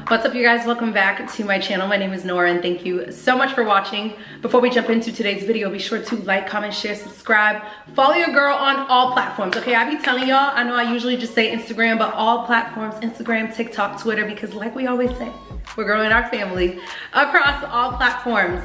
What's up, you guys? Welcome back to my channel. My name is Norah and thank you so much for watching. Before we jump into today's video, be sure to like, comment, share, subscribe, follow your girl on all platforms. Okay, I be telling y'all, I know I usually just say Instagram, but all platforms, Instagram, TikTok, Twitter, because like we always say, we're growing our family across all platforms.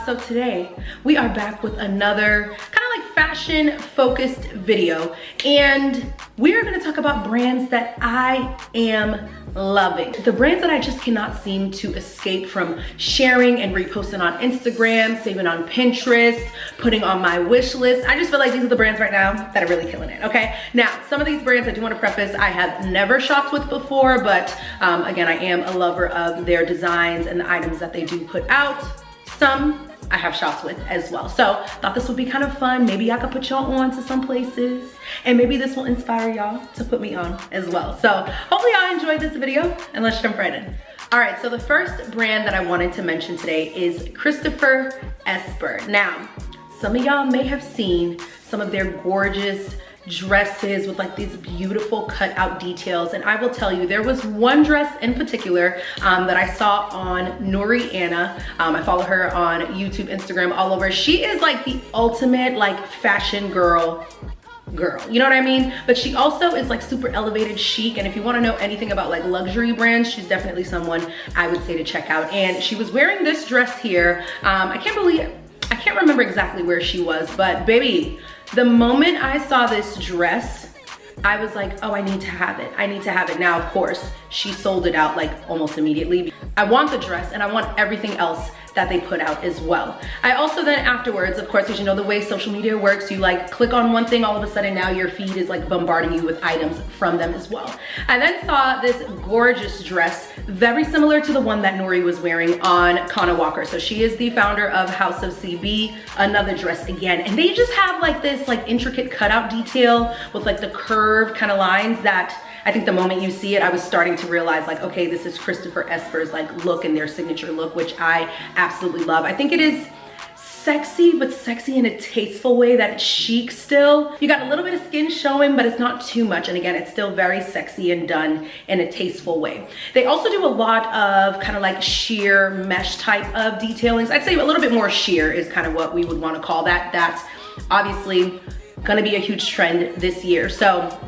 So today we are back with another kind of like fashion focused video, and we are going to talk about brands that I am loving. The brands that I just cannot seem to escape from sharing and reposting on Instagram, saving on Pinterest, putting on my wish list. I just feel like these are the brands right now that are really killing it, okay? Now, some of these brands I do want to preface, I have never shopped with before, but again, I am a lover of their designs and the items that they do put out. Some I have shops with as well. So thought this would be kind of fun. Maybe I could put y'all on to some places, and maybe this will inspire y'all to put me on as well. So hopefully y'all enjoyed this video, and let's jump right in. All right, so the first brand that I wanted to mention today is Christopher Esper. Now, some of y'all may have seen some of their gorgeous dresses with like these beautiful cutout details, and I will tell you, there was one dress in particular that I saw on Norah. I follow her on YouTube, Instagram, all over. She is like the ultimate like fashion girl, you know what I mean? But she also is like super elevated chic, and if you want to know anything about like luxury brands, she's definitely someone I would say to check out. And she was wearing this dress here. I can't remember exactly where she was, but baby, the moment I saw this dress, I was like, oh, I need to have it. I need to have it. Now, of course, she sold it out like almost immediately. I want the dress and I want everything else that they put out as well. I also then afterwards, of course, as you know, the way social media works, you like click on one thing, all of a sudden now your feed is like bombarding you with items from them as well. I then saw this gorgeous dress, very similar to the one that Norah was wearing on Connor Walker. So she is the founder of House of CB, another dress again. And they just have like this like intricate cutout detail with like the curved kind of lines that I think the moment you see it, I was starting to realize like, okay, this is Christopher Esper's like look and their signature look, which I absolutely love. I think it is sexy, but sexy in a tasteful way that it's chic still. You got a little bit of skin showing, but it's not too much. And again, it's still very sexy and done in a tasteful way. They also do a lot of kind of like sheer mesh type of detailings. I'd say a little bit more sheer is kind of what we would want to call that. That's obviously gonna be a huge trend this year. So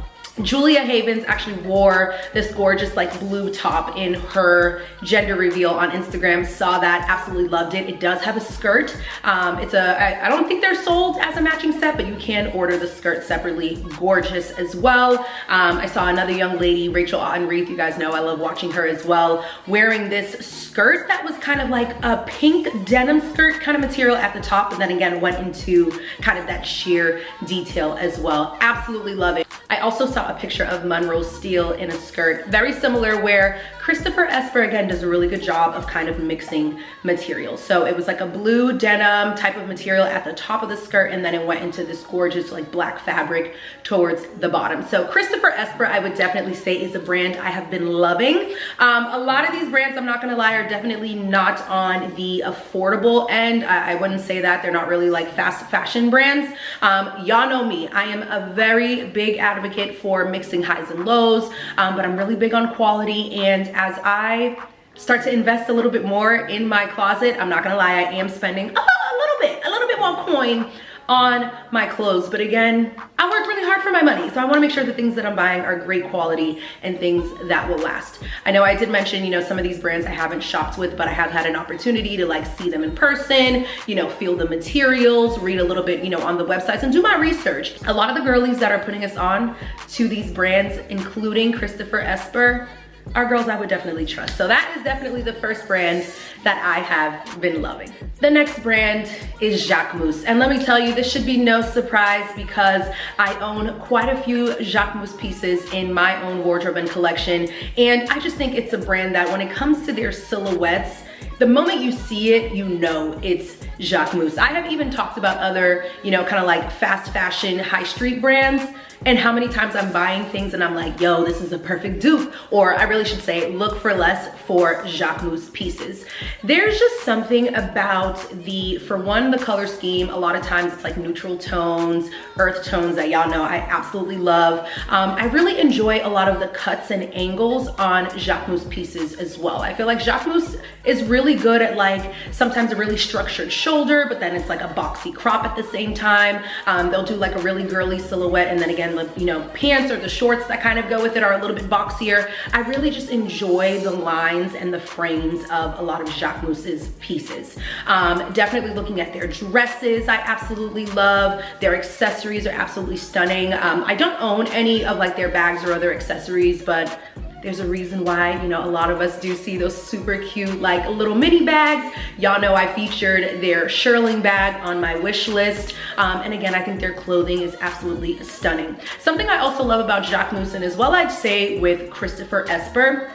Julia Havens actually wore this gorgeous like blue top in her gender reveal on Instagram. Saw that, absolutely loved it. It does have a skirt. I don't think they're sold as a matching set, but you can order the skirt separately. Gorgeous as well. I saw another young lady, Rachel Ottenreith, you guys know I love watching her as well, wearing this skirt that was kind of like a pink denim skirt kind of material at the top, and then again went into kind of that sheer detail as well. Absolutely love it. I also saw a picture of Monroe Steele in a skirt, very similar, where Christopher Esper again does a really good job of kind of mixing materials. So it was like a blue denim type of material at the top of the skirt, and then it went into this gorgeous like black fabric towards the bottom. So Christopher Esper, I would definitely say, is a brand I have been loving. A lot of these brands, I'm not gonna lie, are definitely not on the affordable end. I wouldn't say that. They're not really like fast fashion brands. Y'all know me, I am a very big advocate for mixing highs and lows, but I'm really big on quality. And as I start to invest a little bit more in my closet, I'm not gonna lie, I am spending a little bit more coin on my clothes. But again, I work really hard for my money, so I want to make sure the things that I'm buying are great quality and things that will last. I know I did mention, you know, some of these brands I haven't shopped with, but I have had an opportunity to like see them in person, you know, feel the materials, read a little bit, you know, on the websites and do my research. A lot of the girlies that are putting us on to these brands, including Christopher Esper, are girls I would definitely trust. So that is definitely the first brand that I have been loving. The next brand is Jacques Moose. And let me tell you, this should be no surprise because I own quite a few Jacques Moose pieces in my own wardrobe and collection. And I just think it's a brand that when it comes to their silhouettes, the moment you see it, you know it's Jacques Moose. I have even talked about other, you know, kind of like fast fashion high street brands. and how many times I'm buying things and I'm like, yo, this is a perfect dupe. Or I really should say, look for less for Jacques Moose pieces. There's just something about for one, the color scheme. A lot of times it's like neutral tones, earth tones that y'all know I absolutely love. I really enjoy a lot of the cuts and angles on Jacques Moose pieces as well. I feel like Jacques Moose is really good at like sometimes a really structured shoulder, but then it's like a boxy crop at the same time. They'll do like a really girly silhouette, and then again, the, you know, pants or the shorts that kind of go with it are a little bit boxier. I really just enjoy the lines and the frames of a lot of Jacques Moose's pieces. Definitely looking at their dresses, I absolutely love. Their accessories are absolutely stunning. I don't own any of like their bags or other accessories, but there's a reason why, you know, a lot of us do see those super cute like little mini bags. Y'all know I featured their shearling bag on my wish list. And again, I think their clothing is absolutely stunning. Something I also love about Jacques Moose, and as well I'd say with Christopher Esper,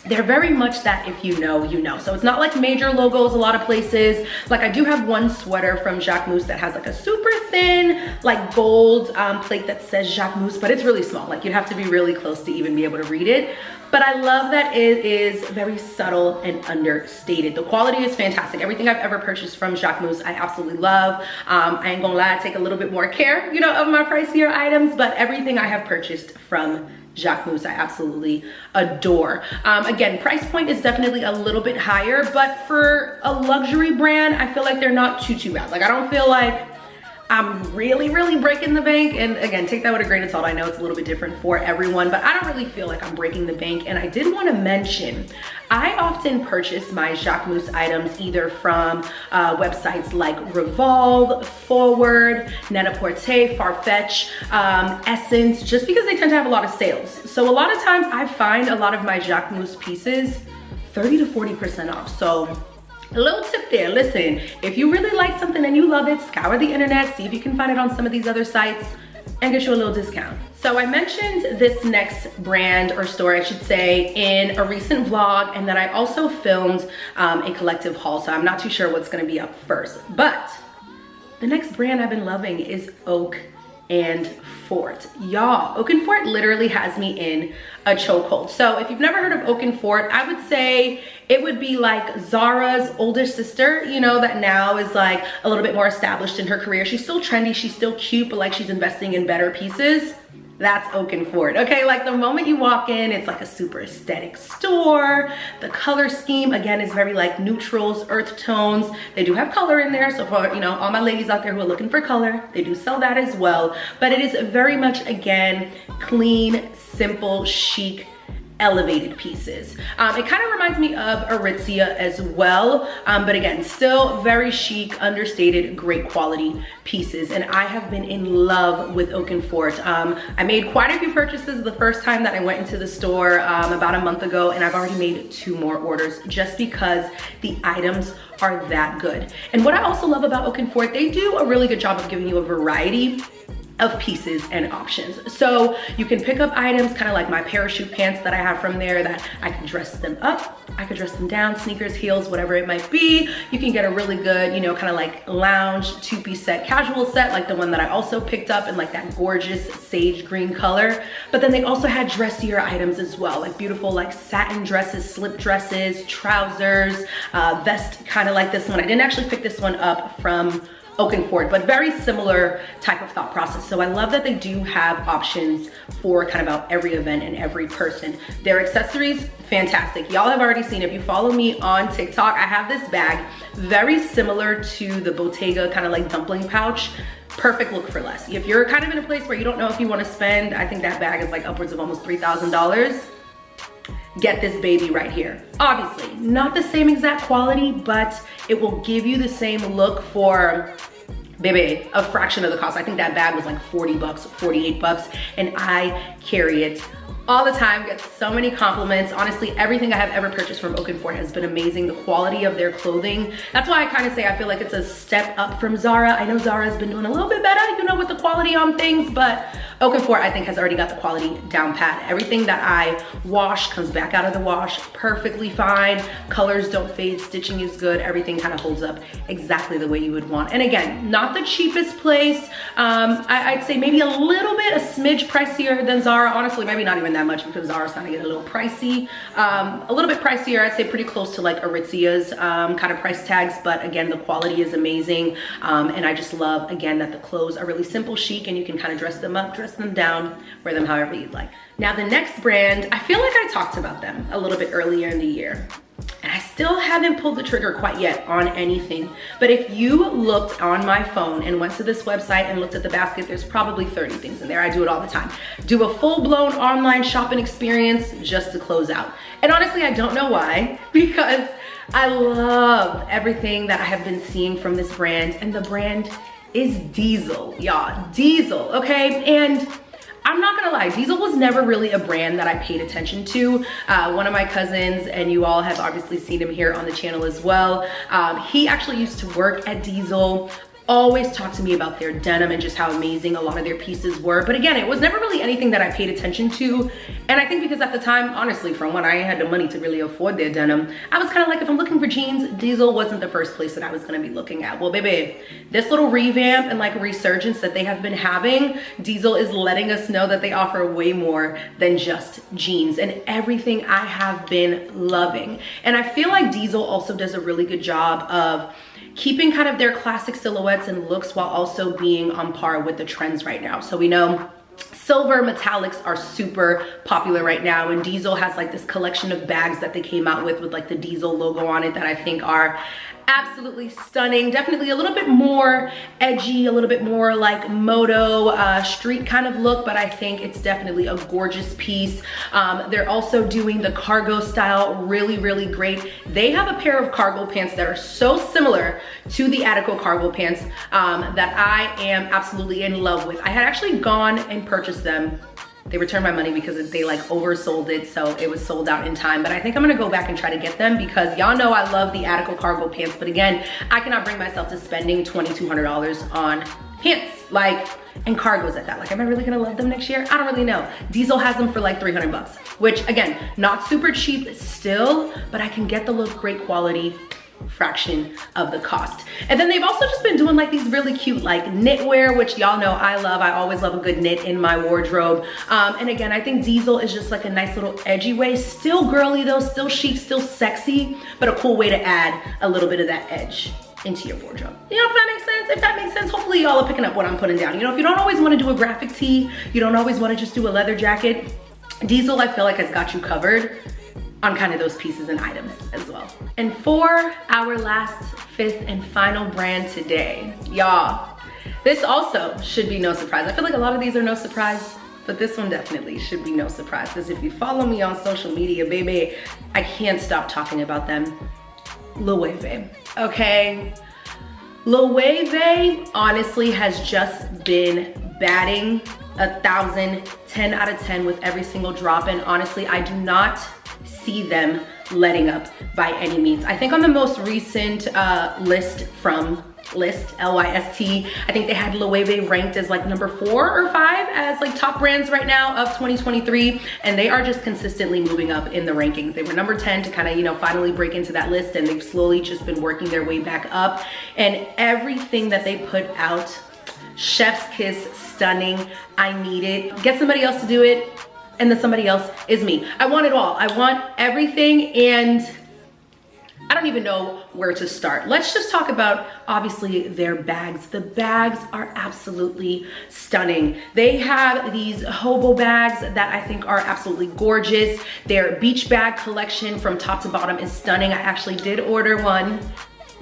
they're very much that if you know, you know. So it's not like major logos a lot of places. Like I do have one sweater from Jacques Moose that has like a super thin, like gold plate that says Jacques Moose, but it's really small. Like you'd have to be really close to even be able to read it. But I love that it is very subtle and understated. The quality is fantastic. Everything I've ever purchased from Jacques Moose, I absolutely love. I ain't gonna lie, I take a little bit more care, you know, of my pricier items, but everything I have purchased from Jacques Moose I absolutely adore. Again, price point is definitely a little bit higher, but for a luxury brand, I feel like they're not too bad. Like I don't feel like I'm really breaking the bank. And again, take that with a grain of salt. I know it's a little bit different for everyone, but I don't really feel like I'm breaking the bank. And I did want to mention, I often purchase my Jacques Moose items either from websites like Revolve, Forward, Net-a-Porter, Farfetch, Essence, just because they tend to have a lot of sales. So a lot of times I find a lot of my Jacques Moose pieces 30 to 40% off. So a little tip there, listen, if you really like something and you love it, scour the internet, see if you can find it on some of these other sites and get you a little discount. So I mentioned this next brand or store, I should say, in a recent vlog, and then I also filmed a collective haul, so I'm not too sure what's gonna be up first. But the next brand I've been loving is Oak and Fort. Y'all, Oak and Fort literally has me in a chokehold. So if you've never heard of Oak and Fort, I would say it would be like Zara's older sister, you know, that now is like a little bit more established in her career. She's still trendy, she's still cute, but like she's investing in better pieces. That's Oak and Fort, okay? Like the moment you walk in, it's like a super aesthetic store. The color scheme, again, is very like neutrals, earth tones. They do have color in there, so for, you know, all my ladies out there who are looking for color, they do sell that as well. But it is very much, again, clean, simple, chic, elevated pieces. It kind of reminds me of Aritzia as well, but again, still very chic, understated, great quality pieces. And I have been in love with Oak and Fort. I made quite a few purchases the first time that I went into the store about a month ago, and I've already made 2 more orders just because the items are that good. And what I also love about Oak and Fort, they do a really good job of giving you a variety of pieces and options. So you can pick up items kind of like my parachute pants that I have from there that I can dress them up, I could dress them down, sneakers, heels, whatever it might be. You can get a really good, you know, kind of like lounge 2-piece set, casual set, like the one that I also picked up in like that gorgeous sage green color. But then they also had dressier items as well, like beautiful like satin dresses, slip dresses, trousers, vest kind of like this one. I didn't actually pick this one up from Oak and Fort, but very similar type of thought process. So I love that they do have options for kind of about every event and every person. Their accessories, fantastic. Y'all have already seen, if you follow me on TikTok, I have this bag very similar to the Bottega kind of like dumpling pouch. Perfect look for less. If you're kind of in a place where you don't know if you want to spend, I think that bag is like upwards of almost $3,000. Get this baby right here. Obviously, not the same exact quality, but it will give you the same look for, baby, a fraction of the cost. I think that bag was like 40 bucks, 48 bucks, and I carry it all the time, get so many compliments. Honestly, everything I have ever purchased from Oak and Fort has been amazing. The quality of their clothing, that's why I kind of say I feel like it's a step up from Zara. I know Zara has been doing a little bit better, you know, with the quality on things, but Okafor, I think, has already got the quality down pat. Everything that I wash comes back out of the wash perfectly fine. Colors don't fade, stitching is good. Everything kind of holds up exactly the way you would want. And again, not the cheapest place. I'd say maybe a little bit, a smidge pricier than Zara. Honestly, maybe not even that much because Zara's starting to get a little pricey. A little bit pricier, I'd say pretty close to like Aritzia's kind of price tags, but again, the quality is amazing. And I just love, again, that the clothes are really simple, chic, and you can kind of dress them up, dress them down, wear them however you'd like. Now the next brand, I feel like I talked about them a little bit earlier in the year, and I still haven't pulled the trigger quite yet on anything. But if you looked on my phone and went to this website and looked at the basket, there's probably 30 things in there. I do it all the time. Do a full-blown online shopping experience just to close out. And honestly, I don't know why, because I love everything that I have been seeing from this brand, and the brand is Diesel, y'all. Diesel, okay? And I'm not gonna lie, Diesel was never really a brand that I paid attention to. One of my cousins, and you all have obviously seen him here on the channel as well, he actually used to work at Diesel. Always talked to me about their denim and just how amazing a lot of their pieces were. But again, it was never really anything that I paid attention to. And I think because at the time, honestly, from when I had the money to really afford their denim, I was kind of like, if I'm looking for jeans, Diesel wasn't the first place that I was gonna be looking at. Well, baby, this little revamp and like resurgence that they have been having, Diesel is letting us know that they offer way more than just jeans and everything I have been loving. And I feel like Diesel also does a really good job of keeping kind of their classic silhouettes and looks while also being on par with the trends right now. So we know silver metallics are super popular right now, and Diesel has like this collection of bags that they came out with like the Diesel logo on it that I think are absolutely stunning. Definitely a little bit more edgy, a little bit more like moto street kind of look, but I think it's definitely a gorgeous piece. They're also doing the cargo style really, really great. They have a pair of cargo pants that are so similar to the Attico cargo pants that I am absolutely in love with. I had actually gone and purchased them. They returned my money because they like oversold it, so it was sold out in time. But I think I'm gonna go back and try to get them because y'all know I love the Attico cargo pants. But again, I cannot bring myself to spending $2,200 on pants, like, and cargos at that. Like, am I really gonna love them next year? I don't really know. Diesel has them for like 300 bucks, which again, not super cheap still, but I can get the look, great quality, fraction of the cost. And then they've also just been doing like these really cute like knitwear, which y'all know I love. I always love a good knit in my wardrobe. And again, I think Diesel is just like a nice little edgy way, still girly though, still chic, still sexy, but a cool way to add a little bit of that edge into your wardrobe. You know, if that makes sense, hopefully y'all are picking up what I'm putting down. You know, if you don't always want to do a graphic tee, you don't always want to just do a leather jacket, Diesel I feel like has got you covered on kind of those pieces and items as well. And for our last, fifth and final brand today, y'all, this also should be no surprise. I feel like a lot of these are no surprise, but this one definitely should be no surprise because if you follow me on social media, baby, I can't stop talking about them. Loewe, okay? Loewe honestly has just been batting 1,000, 10 out of 10 with every single drop, and honestly, I do not see them letting up by any means. I think on the most recent list from List, L-Y-S-T, I think they had Loewe ranked as like number 4 or 5 as like top brands right now of 2023, and they are just consistently moving up in the rankings. They were number 10 to kind of, you know, finally break into that list, and they've slowly just been working their way back up, and everything that they put out, chef's kiss, stunning. I need it. Get somebody else to do it, and then somebody else is me. I want it all. I want everything, and I don't even know where to start. Let's just talk about, obviously, their bags. The bags are absolutely stunning. They have these hobo bags that I think are absolutely gorgeous. Their beach bag collection from top to bottom is stunning. I actually did order one.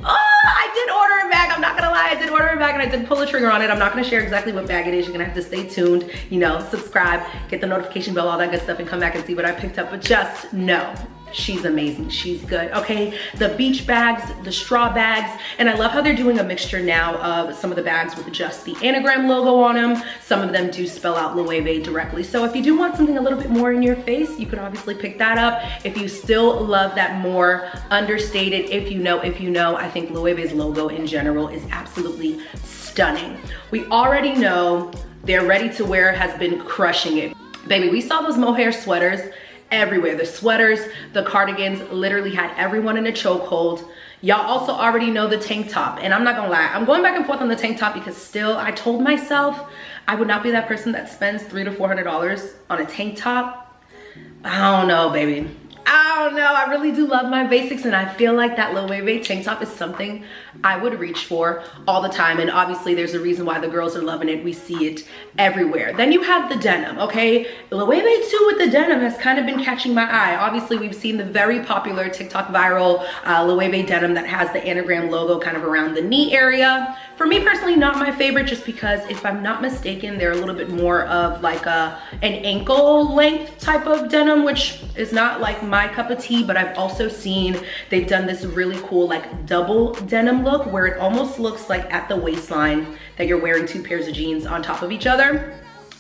Oh, I did order a bag. I'm not gonna lie, I did order a bag and I did pull the trigger on it. I'm not gonna share exactly what bag it is. You're gonna have to stay tuned, you know, subscribe, get the notification bell, all that good stuff, and come back and see what I picked up. But just know, she's amazing, she's good, okay? The beach bags, the straw bags, and I love how they're doing a mixture now of some of the bags with just the anagram logo on them. Some of them do spell out Loewe directly. So if you do want something a little bit more in your face, you can obviously pick that up. If you still love that more understated, if you know, I think Loewe's logo in general is absolutely stunning. We already know Their ready-to-wear has been crushing it. Baby, we saw those mohair sweaters everywhere. The sweaters, the cardigans, literally had everyone in a chokehold. Y'all also already know the tank top, and I'm not gonna lie, I'm going back and forth on the tank top because still, I told myself I would not be that person that spends $300 to $400 on a tank top. I don't know, baby. I don't know, I really do love my basics, and I feel like that Loewe tank top is something I would reach for all the time. And obviously there's a reason why the girls are loving it. We see it everywhere. Then you have the denim, okay? Loewe too with the denim has kind of been catching my eye. Obviously we've seen the very popular TikTok viral Loewe denim that has the anagram logo kind of around the knee area. For me personally, not my favorite, just because if I'm not mistaken, they're a little bit more of like an ankle length type of denim, which is not like my cup of tea. But I've also seen they've done this really cool like double denim look where it almost looks like at the waistline that you're wearing two pairs of jeans on top of each other.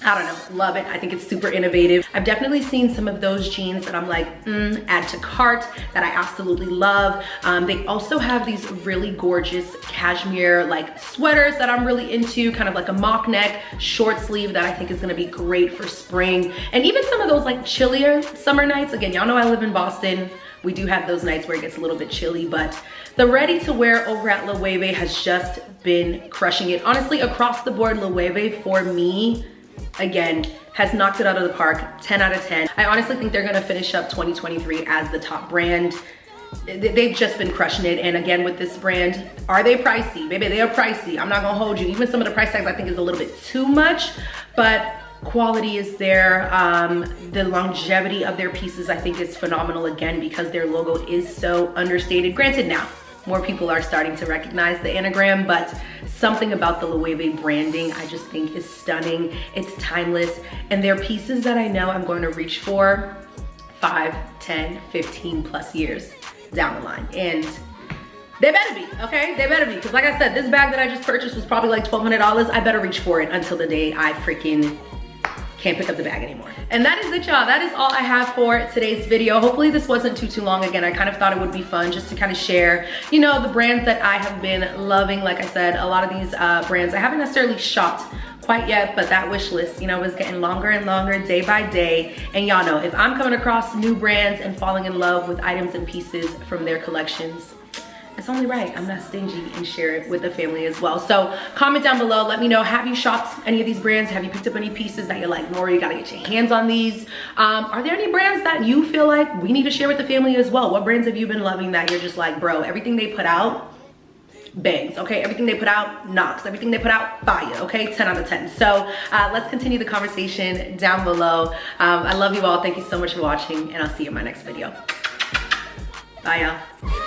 I don't know, love it. I think it's super innovative. I've definitely seen some of those jeans that I'm like, add to cart, that I absolutely love. They also have these really gorgeous cashmere like sweaters that I'm really into, kind of like a mock neck, short sleeve that I think is gonna be great for spring. And even some of those like chillier summer nights. Again, y'all know I live in Boston. We do have those nights where it gets a little bit chilly, but the ready to wear over at Loewe has just been crushing it. Honestly, across the board, Loewe for me, again, has knocked it out of the park, 10 out of 10. I honestly think they're gonna finish up 2023 as the top brand. They've just been crushing it. And again, with this brand, are they pricey? Baby, they are pricey. I'm not gonna hold you. Even some of the price tags I think is a little bit too much, but quality is there. The longevity of their pieces I think is phenomenal, again, because their logo is so understated. Granted, now, more people are starting to recognize the anagram, but something about the Loewe branding I just think is stunning. It's timeless, and they're pieces that I know I'm going to reach for 5, 10, 15 plus years down the line. And they better be, okay? They better be, because like I said, this bag that I just purchased was probably like $1,200. I better reach for it until the day I freaking can't pick up the bag anymore. And that is it, y'all. That is all I have for today's video. Hopefully this wasn't too long. Again, I kind of thought it would be fun just to kind of share, you know, the brands that I have been loving. Like I said, a lot of these brands I haven't necessarily shopped quite yet, but that wish list, you know, was getting longer and longer day by day. And y'all know, if I'm coming across new brands and falling in love with items and pieces from their collections, it's only right. I'm not stingy and share it with the family as well. So comment down below. Let me know, have you shopped any of these brands? Have you picked up any pieces that you're like, Norah, you gotta get your hands on these? Are there any brands that you feel like we need to share with the family as well? What brands have you been loving that you're just like, bro, everything they put out bangs, okay? Everything they put out knocks. Everything they put out fire, okay? 10 out of 10. So let's continue the conversation down below. I love you all. Thank you so much for watching, and I'll see you in my next video. Bye, y'all.